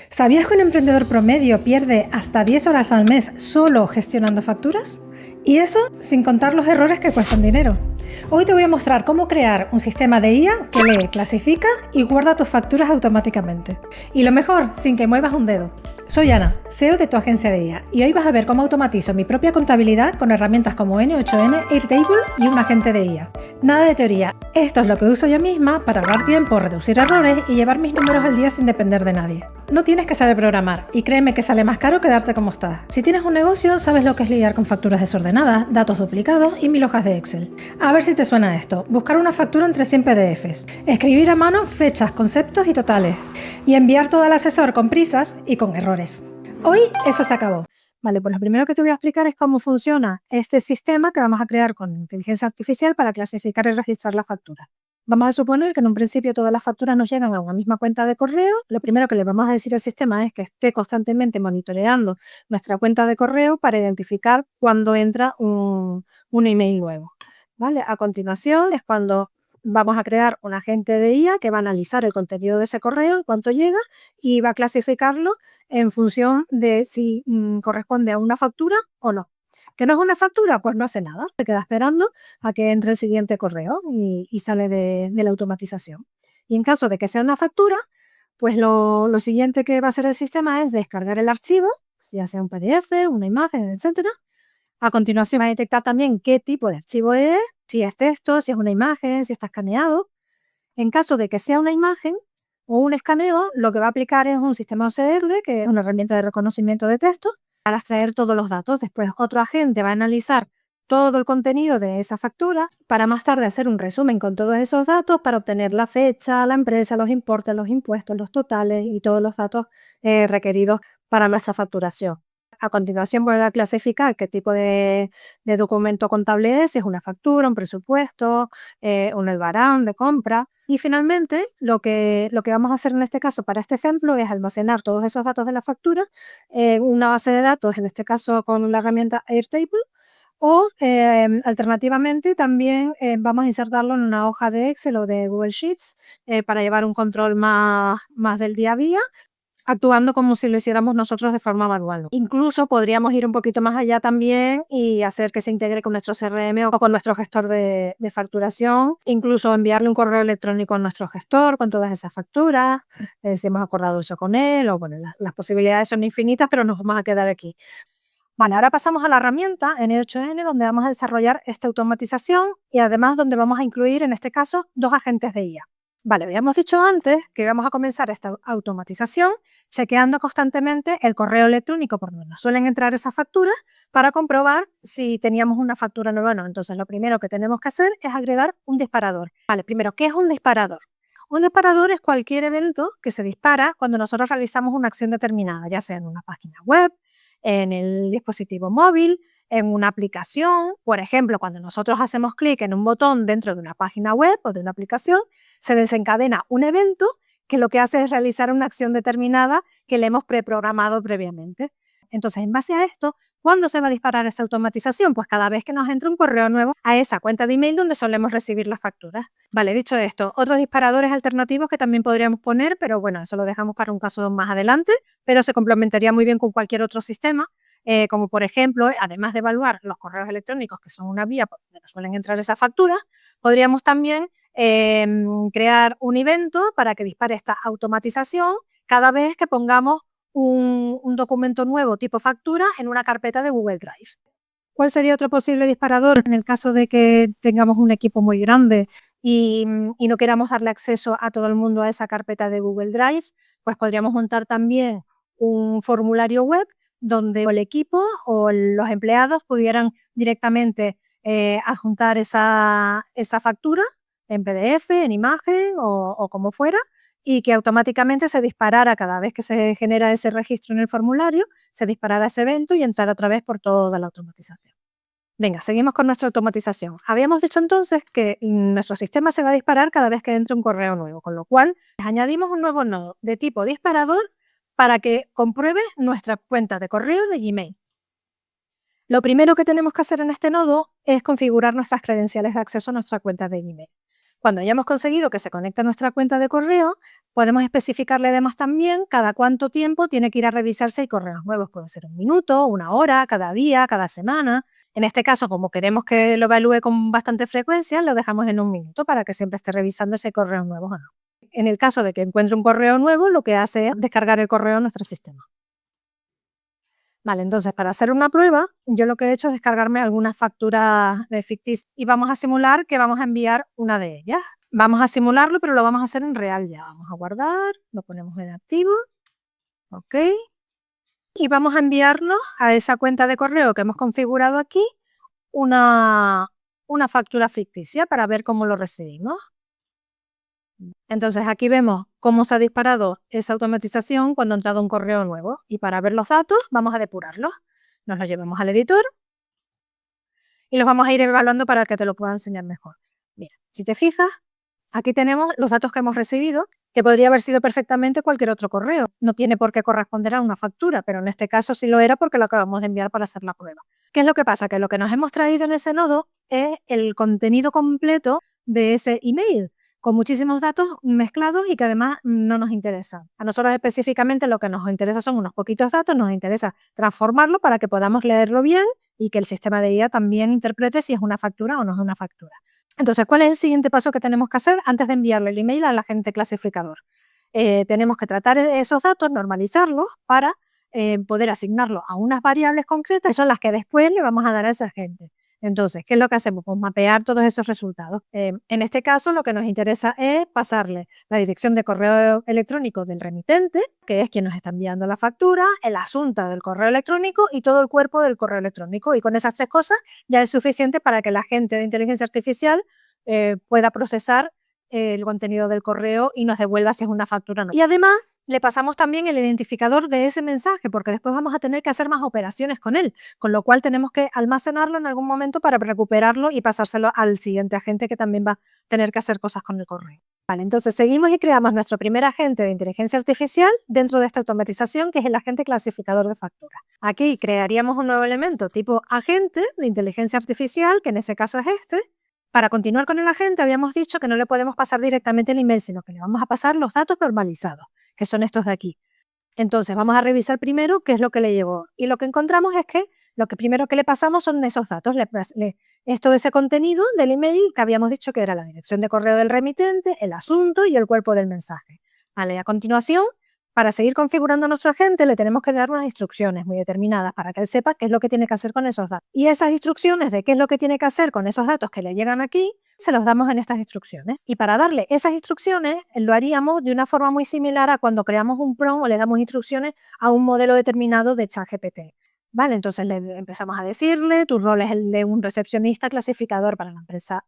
¿Sabías que un emprendedor promedio pierde hasta 10 horas al mes solo gestionando facturas? Y eso sin contar los errores que cuestan dinero. Hoy te voy a mostrar cómo crear un sistema de IA que lee, clasifica y guarda tus facturas automáticamente. Y lo mejor, sin que muevas un dedo. Soy Ana, CEO de tu agencia de IA, y hoy vas a ver cómo automatizo mi propia contabilidad con herramientas como N8N, Airtable y un agente de IA. Nada de teoría, esto es lo que uso yo misma para ahorrar tiempo, reducir errores y llevar mis números al día sin depender de nadie. No tienes que saber programar, y créeme que sale más caro quedarte como estás. Si tienes un negocio, sabes lo que es lidiar con facturas desordenadas, datos duplicados y 1000 hojas de Excel. A ver si te suena esto. Buscar una factura entre 100 PDFs, escribir a mano fechas, conceptos y totales, y enviar todo al asesor con prisas y con errores. Hoy eso se acabó. Vale, pues lo primero que te voy a explicar es cómo funciona este sistema que vamos a crear con inteligencia artificial para clasificar y registrar las facturas. Vamos a suponer que en un principio todas las facturas nos llegan a una misma cuenta de correo. Lo primero que le vamos a decir al sistema es que esté constantemente monitoreando nuestra cuenta de correo para identificar cuando entra un email nuevo. ¿Vale? A continuación es cuando vamos a crear un agente de IA que va a analizar el contenido de ese correo en cuanto llega y va a clasificarlo en función de si corresponde a una factura o no. ¿Que no es una factura? Pues no hace nada, se queda esperando a que entre el siguiente correo y sale de la automatización. Y en caso de que sea una factura, pues lo siguiente que va a hacer el sistema es descargar el archivo, ya sea un PDF, una imagen, etcétera. A continuación va a detectar también qué tipo de archivo es, si es texto, si es una imagen, si está escaneado. En caso de que sea una imagen o un escaneo, lo que va a aplicar es un sistema OCR, que es una herramienta de reconocimiento de texto, para extraer todos los datos. Después otro agente va a analizar todo el contenido de esa factura para más tarde hacer un resumen con todos esos datos para obtener la fecha, la empresa, los importes, los impuestos, los totales y todos los datos requeridos para nuestra facturación. A continuación voy a clasificar qué tipo de documento contable es, si es una factura, un presupuesto, un albarán de compra. Y finalmente, lo que vamos a hacer en este caso para este ejemplo es almacenar todos esos datos de la factura en una base de datos, en este caso con la herramienta Airtable, o alternativamente también vamos a insertarlo en una hoja de Excel o de Google Sheets para llevar un control más del día a día, actuando como si lo hiciéramos nosotros de forma manual. Incluso podríamos ir un poquito más allá también y hacer que se integre con nuestro CRM o con nuestro gestor de facturación, incluso enviarle un correo electrónico a nuestro gestor con todas esas facturas, si hemos acordado eso con él, o bueno, las posibilidades son infinitas, pero nos vamos a quedar aquí. Vale, ahora pasamos a la herramienta N8N, donde vamos a desarrollar esta automatización y además donde vamos a incluir, en este caso, 2 agentes de IA. Vale, habíamos dicho antes que vamos a comenzar esta automatización chequeando constantemente el correo electrónico por donde nos suelen entrar esas facturas para comprobar si teníamos una factura nueva o no. Entonces, lo primero que tenemos que hacer es agregar un disparador. Vale, primero, ¿qué es un disparador? Un disparador es cualquier evento que se dispara cuando nosotros realizamos una acción determinada, ya sea en una página web, en el dispositivo móvil, en una aplicación. Por ejemplo, cuando nosotros hacemos clic en un botón dentro de una página web o de una aplicación, se desencadena un evento que lo que hace es realizar una acción determinada que le hemos preprogramado previamente. Entonces, en base a esto, ¿cuándo se va a disparar esa automatización? Pues cada vez que nos entre un correo nuevo a esa cuenta de email donde solemos recibir las facturas. Vale, dicho esto, otros disparadores alternativos que también podríamos poner, pero bueno, eso lo dejamos para un caso más adelante, pero se complementaría muy bien con cualquier otro sistema, como por ejemplo, además de evaluar los correos electrónicos, que son una vía por donde nos suelen entrar esas facturas, podríamos también crear un evento para que dispare esta automatización cada vez que pongamos un documento nuevo tipo factura en una carpeta de Google Drive. ¿Cuál sería otro posible disparador en el caso de que tengamos un equipo muy grande y no queramos darle acceso a todo el mundo a esa carpeta de Google Drive? Pues podríamos montar también un formulario web donde el equipo o los empleados pudieran directamente adjuntar esa factura en PDF, en imagen o como fuera, y que automáticamente se disparara cada vez que se genera ese registro en el formulario, se disparara ese evento y entrara otra vez por toda la automatización. Venga, seguimos con nuestra automatización. Habíamos dicho entonces que nuestro sistema se va a disparar cada vez que entre un correo nuevo, con lo cual añadimos un nuevo nodo de tipo disparador para que compruebe nuestra cuenta de correo de Gmail. Lo primero que tenemos que hacer en este nodo es configurar nuestras credenciales de acceso a nuestra cuenta de Gmail. Cuando hayamos conseguido que se conecte a nuestra cuenta de correo, podemos especificarle además también cada cuánto tiempo tiene que ir a revisar si hay correos nuevos. Puede ser 1 minuto, 1 hora, cada día, cada semana. En este caso, como queremos que lo evalúe con bastante frecuencia, lo dejamos en 1 minuto para que siempre esté revisando si hay correos nuevos o no. En el caso de que encuentre un correo nuevo, lo que hace es descargar el correo en nuestro sistema. Vale, entonces para hacer una prueba, yo lo que he hecho es descargarme algunas facturas de ficticias y vamos a simular que vamos a enviar una de ellas. Vamos a simularlo, pero lo vamos a hacer en real ya. Vamos a guardar, lo ponemos en activo, ok. Y vamos a enviarnos a esa cuenta de correo que hemos configurado aquí una, una factura ficticia para ver cómo lo recibimos. Entonces aquí vemos cómo se ha disparado esa automatización cuando ha entrado un correo nuevo. Y para ver los datos vamos a depurarlos. Nos los llevamos al editor y los vamos a ir evaluando para que te lo pueda enseñar mejor. Mira, si te fijas, aquí tenemos los datos que hemos recibido, que podría haber sido perfectamente cualquier otro correo. No tiene por qué corresponder a una factura, pero en este caso sí lo era porque lo acabamos de enviar para hacer la prueba. ¿Qué es lo que pasa? Que lo que nos hemos traído en ese nodo es el contenido completo de ese email, con muchísimos datos mezclados y que además no nos interesan. A nosotros específicamente lo que nos interesa son unos poquitos datos, nos interesa transformarlo para que podamos leerlo bien y que el sistema de IA también interprete si es una factura o no es una factura. Entonces, ¿cuál es el siguiente paso que tenemos que hacer antes de enviarle el email al agente clasificador? Tenemos que tratar esos datos, normalizarlos para poder asignarlos a unas variables concretas, que son las que después le vamos a dar a ese agente. Entonces, ¿qué es lo que hacemos? Pues mapear todos esos resultados. En este caso, lo que nos interesa es pasarle la dirección de correo electrónico del remitente, que es quien nos está enviando la factura, el asunto del correo electrónico y todo el cuerpo del correo electrónico. Y con esas 3 cosas ya es suficiente para que el agente de inteligencia artificial pueda procesar el contenido del correo y nos devuelva si es una factura o no. Y además le pasamos también el identificador de ese mensaje, porque después vamos a tener que hacer más operaciones con él, con lo cual tenemos que almacenarlo en algún momento para recuperarlo y pasárselo al siguiente agente que también va a tener que hacer cosas con el correo. Vale, entonces seguimos y creamos nuestro primer agente de inteligencia artificial dentro de esta automatización, que es el agente clasificador de facturas. Aquí crearíamos un nuevo elemento tipo agente de inteligencia artificial, que en ese caso es este. Para continuar con el agente habíamos dicho que no le podemos pasar directamente el email, sino que le vamos a pasar los datos normalizados, que son estos de aquí. Entonces vamos a revisar primero qué es lo que le llegó. Y lo que encontramos es que lo que primero que le pasamos son esos datos. Es todo ese contenido del email que habíamos dicho que era la dirección de correo del remitente, el asunto y el cuerpo del mensaje. Vale, a continuación, para seguir configurando a nuestro agente, le tenemos que dar unas instrucciones muy determinadas para que él sepa qué es lo que tiene que hacer con esos datos. Y esas instrucciones de qué es lo que tiene que hacer con esos datos que le llegan aquí, se los damos en estas instrucciones. Y para darle esas instrucciones, lo haríamos de una forma muy similar a cuando creamos un prompt o le damos instrucciones a un modelo determinado de ChatGPT. Vale, entonces le empezamos a decirle, tu rol es el de un recepcionista clasificador para la empresa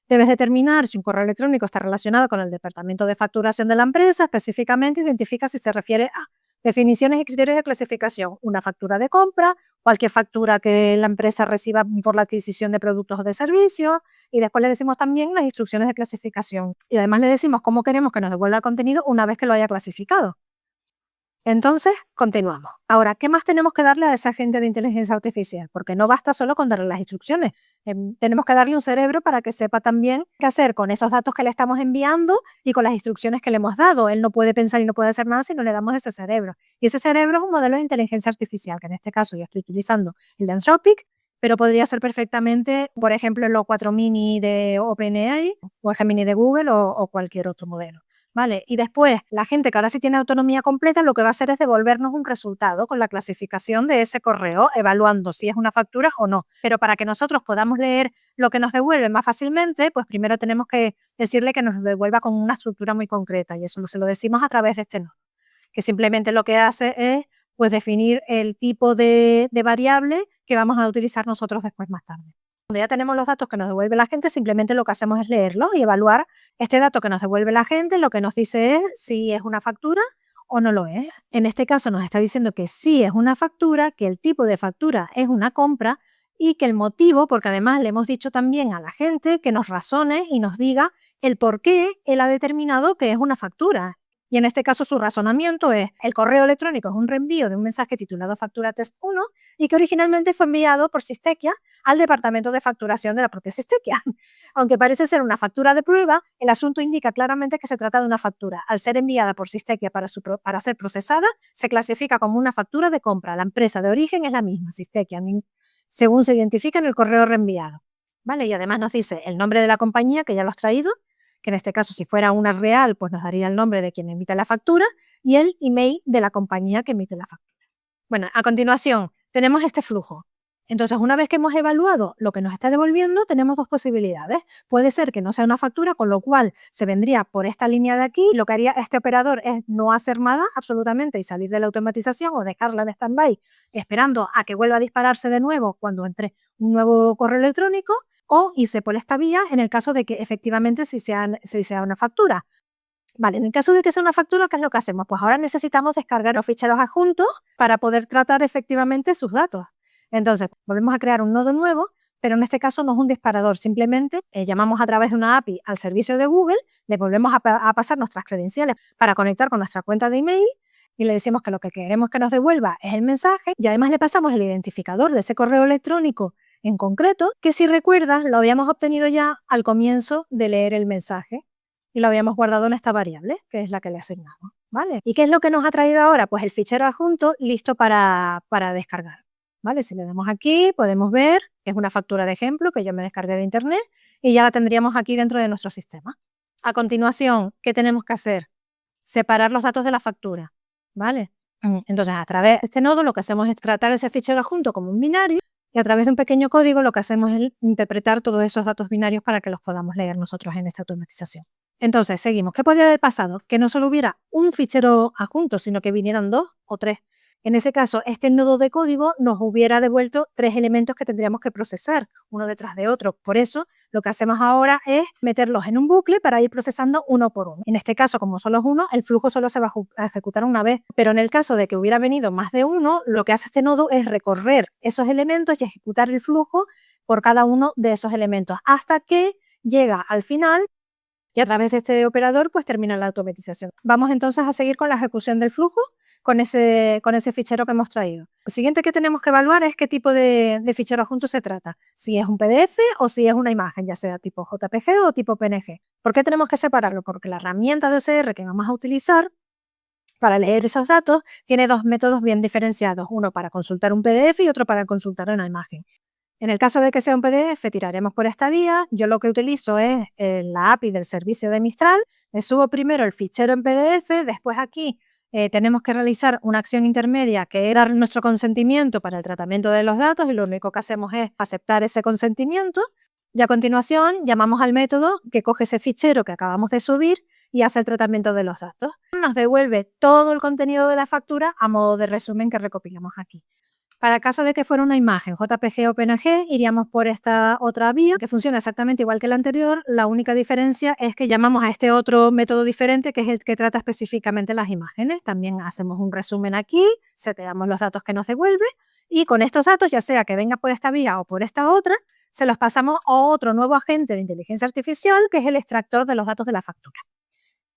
Debes determinar si un correo electrónico está relacionado con el departamento de facturación de la empresa, específicamente identifica si se refiere a definiciones y criterios de clasificación, una factura de compra, cualquier factura que la empresa reciba por la adquisición de productos o de servicios, y después le decimos también las instrucciones de clasificación. Y además le decimos cómo queremos que nos devuelva el contenido una vez que lo haya clasificado. Entonces, continuamos. Ahora, ¿qué más tenemos que darle a esa agente de inteligencia artificial? Porque no basta solo con darle las instrucciones. Tenemos que darle un cerebro para que sepa también qué hacer con esos datos que le estamos enviando y con las instrucciones que le hemos dado. Él no puede pensar y no puede hacer nada si no le damos ese cerebro. Y ese cerebro es un modelo de inteligencia artificial, que en este caso yo estoy utilizando el de Anthropic, pero podría ser perfectamente, por ejemplo, el O4 Mini de OpenAI o el Gemini de Google o cualquier otro modelo. ¿Vale? Y después, la gente que ahora sí tiene autonomía completa, lo que va a hacer es devolvernos un resultado con la clasificación de ese correo, evaluando si es una factura o no. Pero para que nosotros podamos leer lo que nos devuelve más fácilmente, pues primero tenemos que decirle que nos devuelva con una estructura muy concreta, y eso se lo decimos a través de este nodo, que simplemente lo que hace es pues definir el tipo de variable que vamos a utilizar nosotros después más tarde. Cuando ya tenemos los datos que nos devuelve la gente, simplemente lo que hacemos es leerlos y evaluar este dato que nos devuelve la gente. Lo que nos dice es si es una factura o no lo es. En este caso nos está diciendo que sí es una factura, que el tipo de factura es una compra y que el motivo, porque además le hemos dicho también a la gente que nos razone y nos diga el por qué él ha determinado que es una factura. Y en este caso su razonamiento es: el correo electrónico es un reenvío de un mensaje titulado factura test 1 y que originalmente fue enviado por Sistequia al departamento de facturación de la propia Sistequia. Aunque parece ser una factura de prueba, el asunto indica claramente que se trata de una factura. Al ser enviada por Sistequia para ser procesada, se clasifica como una factura de compra. La empresa de origen es la misma, Sistequia, según se identifica en el correo reenviado. ¿Vale? Y además nos dice el nombre de la compañía, que ya lo has traído, que en este caso, si fuera una real, pues nos daría el nombre de quien emite la factura y el email de la compañía que emite la factura. Bueno, a continuación tenemos este flujo. Entonces, una vez que hemos evaluado lo que nos está devolviendo, tenemos dos posibilidades. Puede ser que no sea una factura, con lo cual se vendría por esta línea de aquí. Lo que haría este operador es no hacer nada absolutamente y salir de la automatización o dejarla en stand-by, esperando a que vuelva a dispararse de nuevo cuando entre un nuevo correo electrónico, o irse por esta vía en el caso de que efectivamente sí sea una factura. Vale, en el caso de que sea una factura, ¿qué es lo que hacemos? Pues ahora necesitamos descargar los ficheros adjuntos para poder tratar efectivamente sus datos. Entonces, volvemos a crear un nodo nuevo, pero en este caso no es un disparador, simplemente llamamos a través de una API al servicio de Google, le volvemos a pasar nuestras credenciales para conectar con nuestra cuenta de email y le decimos que lo que queremos que nos devuelva es el mensaje, y además le pasamos el identificador de ese correo electrónico en concreto, que si recuerdas lo habíamos obtenido ya al comienzo de leer el mensaje y lo habíamos guardado en esta variable, que es la que le asignamos, ¿vale? ¿Y qué es lo que nos ha traído ahora? Pues el fichero adjunto listo para descargar, ¿vale? Si le damos aquí, podemos ver que es una factura de ejemplo que yo me descargué de internet y ya la tendríamos aquí dentro de nuestro sistema. A continuación, ¿qué tenemos que hacer? Separar los datos de la factura, ¿vale? Entonces, a través de este nodo lo que hacemos es tratar ese fichero adjunto como un binario, y a través de un pequeño código lo que hacemos es interpretar todos esos datos binarios para que los podamos leer nosotros en esta automatización. Entonces, seguimos. ¿Qué podría haber pasado? Que no solo hubiera un fichero adjunto, sino que vinieran 2 o 3. En ese caso, este nodo de código nos hubiera devuelto 3 elementos que tendríamos que procesar, uno detrás de otro. Por eso, lo que hacemos ahora es meterlos en un bucle para ir procesando uno por uno. En este caso, como solo es uno, el flujo solo se va a ejecutar una vez. Pero en el caso de que hubiera venido más de uno, lo que hace este nodo es recorrer esos elementos y ejecutar el flujo por cada uno de esos elementos hasta que llega al final, y a través de este operador pues termina la automatización. Vamos entonces a seguir con la ejecución del flujo con ese fichero que hemos traído. Lo siguiente que tenemos que evaluar es qué tipo de fichero adjunto se trata. Si es un PDF o si es una imagen, ya sea tipo JPG o tipo PNG. ¿Por qué tenemos que separarlo? Porque la herramienta de OCR que vamos a utilizar para leer esos datos tiene dos métodos bien diferenciados. Uno para consultar un PDF y otro para consultar una imagen. En el caso de que sea un PDF, tiraremos por esta vía. Yo lo que utilizo es la API del servicio de Mistral. Le subo primero el fichero en PDF, después aquí tenemos que realizar una acción intermedia que es dar nuestro consentimiento para el tratamiento de los datos, y lo único que hacemos es aceptar ese consentimiento, y a continuación llamamos al método que coge ese fichero que acabamos de subir y hace el tratamiento de los datos. Nos devuelve todo el contenido de la factura a modo de resumen que recopilamos aquí. Para el caso de que fuera una imagen JPG o PNG, iríamos por esta otra vía, que funciona exactamente igual que la anterior. La única diferencia es que llamamos a este otro método diferente, que es el que trata específicamente las imágenes. También hacemos un resumen aquí, seteamos los datos que nos devuelve, y con estos datos, ya sea que venga por esta vía o por esta otra, se los pasamos a otro nuevo agente de inteligencia artificial, que es el extractor de los datos de la factura.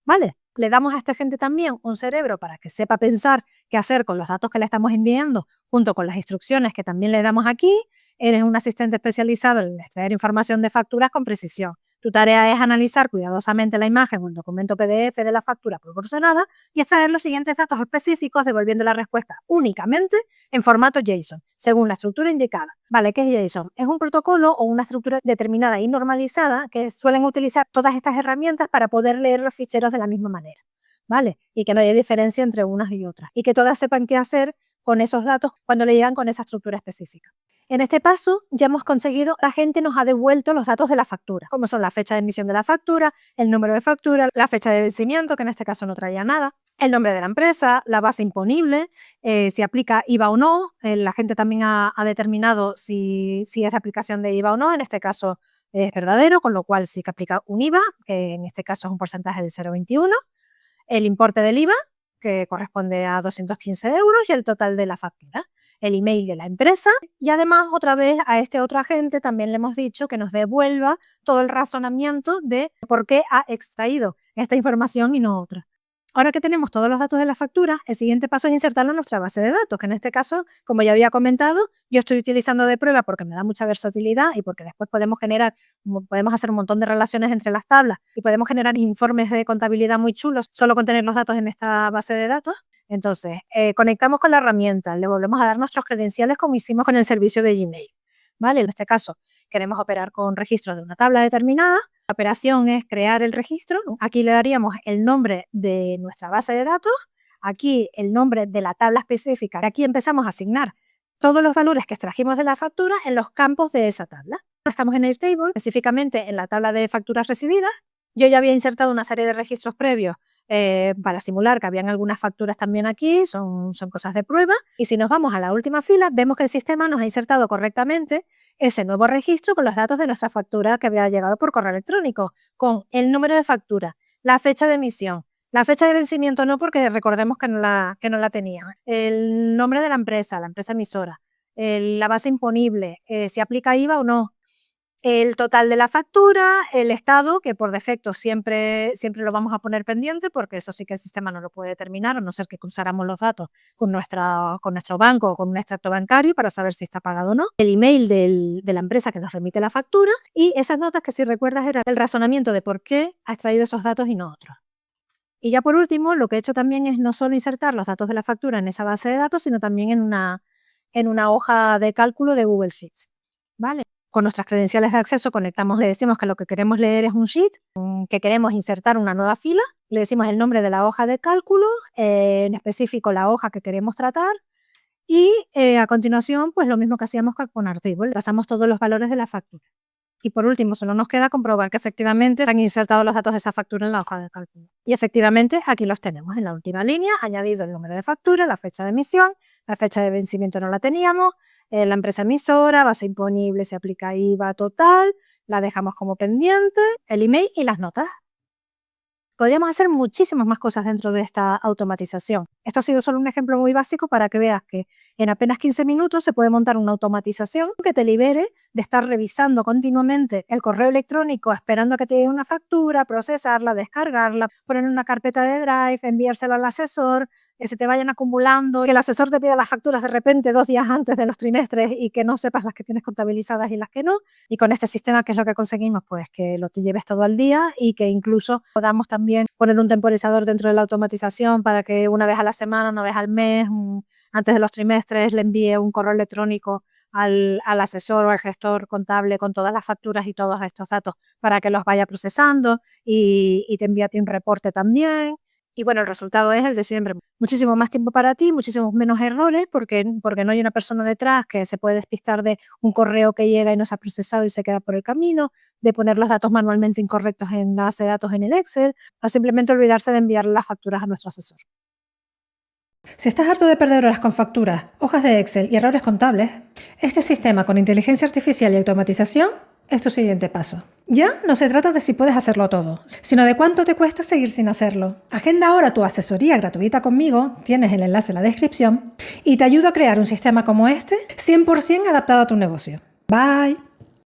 ¿Vale? Le damos a esta gente también un cerebro para que sepa pensar qué hacer con los datos que le estamos enviando, junto con las instrucciones que también le damos aquí. Eres un asistente especializado en extraer información de facturas con precisión. Tu tarea es analizar cuidadosamente la imagen o el documento PDF de la factura proporcionada y extraer los siguientes datos específicos, devolviendo la respuesta únicamente en formato JSON, según la estructura indicada. Vale, ¿qué es JSON? Es un protocolo o una estructura determinada y normalizada que suelen utilizar todas estas herramientas para poder leer los ficheros de la misma manera, ¿vale? Y que no haya diferencia entre unas y otras. Y que todas sepan qué hacer con esos datos cuando le llegan con esa estructura específica. En este paso ya hemos conseguido, la gente nos ha devuelto los datos de la factura, como son la fecha de emisión de la factura, el número de factura, la fecha de vencimiento, que en este caso no traía nada, el nombre de la empresa, la base imponible, si aplica IVA o no. La gente también ha determinado si es de aplicación de IVA o no. En este caso es verdadero, con lo cual sí que aplica un IVA, que en este caso es un porcentaje del 0,21, el importe del IVA, que corresponde a 215 euros, y el total de la factura, el email de la empresa, y además otra vez a este otro agente también le hemos dicho que nos devuelva todo el razonamiento de por qué ha extraído esta información y no otra. Ahora que tenemos todos los datos de la factura, el siguiente paso es insertarlo en nuestra base de datos, que en este caso, como ya había comentado, yo estoy utilizando de prueba porque me da mucha versatilidad y porque después podemos hacer un montón de relaciones entre las tablas y podemos generar informes de contabilidad muy chulos solo con tener los datos en esta base de datos. Entonces, conectamos con la herramienta, le volvemos a dar nuestros credenciales como hicimos con el servicio de Gmail, ¿vale? En este caso, queremos operar con registros de una tabla determinada. La operación es crear el registro. Aquí le daríamos el nombre de nuestra base de datos, aquí el nombre de la tabla específica. Aquí empezamos a asignar todos los valores que extrajimos de la factura en los campos de esa tabla. Estamos en Airtable, específicamente en la tabla de facturas recibidas. Yo ya había insertado una serie de registros previos para simular que habían algunas facturas también aquí, son cosas de prueba. Y si nos vamos a la última fila, vemos que el sistema nos ha insertado correctamente ese nuevo registro con los datos de nuestra factura que había llegado por correo electrónico, con el número de factura, la fecha de emisión, la fecha de vencimiento no, porque recordemos que no la tenía, el nombre de la empresa emisora, la base imponible, si aplica IVA o no, el total de la factura, el estado, que por defecto siempre lo vamos a poner pendiente, porque eso sí que el sistema no lo puede determinar, a no ser que cruzáramos los datos con nuestro banco o con un extracto bancario para saber si está pagado o no, el email de la empresa que nos remite la factura y esas notas que, si recuerdas, era el razonamiento de por qué ha extraído esos datos y no otros. Y ya por último, lo que he hecho también es no solo insertar los datos de la factura en esa base de datos, sino también en una hoja de cálculo de Google Sheets, ¿vale? Con nuestras credenciales de acceso conectamos, le decimos que lo que queremos leer es un sheet, que queremos insertar una nueva fila, le decimos el nombre de la hoja de cálculo, en específico la hoja que queremos tratar y a continuación pues lo mismo que hacíamos con Airtable, pasamos todos los valores de la factura. Y por último, solo nos queda comprobar que efectivamente se han insertado los datos de esa factura en la hoja de cálculo. Y efectivamente aquí los tenemos en la última línea, añadido el número de factura, la fecha de emisión, la fecha de vencimiento no la teníamos, la empresa emisora, base imponible, se aplica IVA total, la dejamos como pendiente, el email y las notas. Podríamos hacer muchísimas más cosas dentro de esta automatización. Esto ha sido solo un ejemplo muy básico para que veas que en apenas 15 minutos se puede montar una automatización que te libere de estar revisando continuamente el correo electrónico esperando a que te llegue una factura, procesarla, descargarla, poner en una carpeta de Drive, enviárselo al asesor, que se te vayan acumulando, que el asesor te pida las facturas de repente 2 días antes de los trimestres y que no sepas las que tienes contabilizadas y las que no. Y con este sistema, ¿qué es lo que conseguimos? Pues que lo te lleves todo al día y que incluso podamos también poner un temporizador dentro de la automatización para que una vez a la semana, una vez al mes, antes de los trimestres, le envíe un correo electrónico al asesor o al gestor contable con todas las facturas y todos estos datos para que los vaya procesando y te envíe a ti un reporte también. Y bueno, el resultado es el de siempre. Muchísimo más tiempo para ti, muchísimos menos errores, porque no hay una persona detrás que se puede despistar de un correo que llega y no se ha procesado y se queda por el camino, de poner los datos manualmente incorrectos en la base de datos en el Excel, o simplemente olvidarse de enviar las facturas a nuestro asesor. Si estás harto de perder horas con facturas, hojas de Excel y errores contables, este sistema con inteligencia artificial y automatización es tu siguiente paso. Ya no se trata de si puedes hacerlo todo, sino de cuánto te cuesta seguir sin hacerlo. Agenda ahora tu asesoría gratuita conmigo, tienes el enlace en la descripción, y te ayudo a crear un sistema como este 100% adaptado a tu negocio. Bye.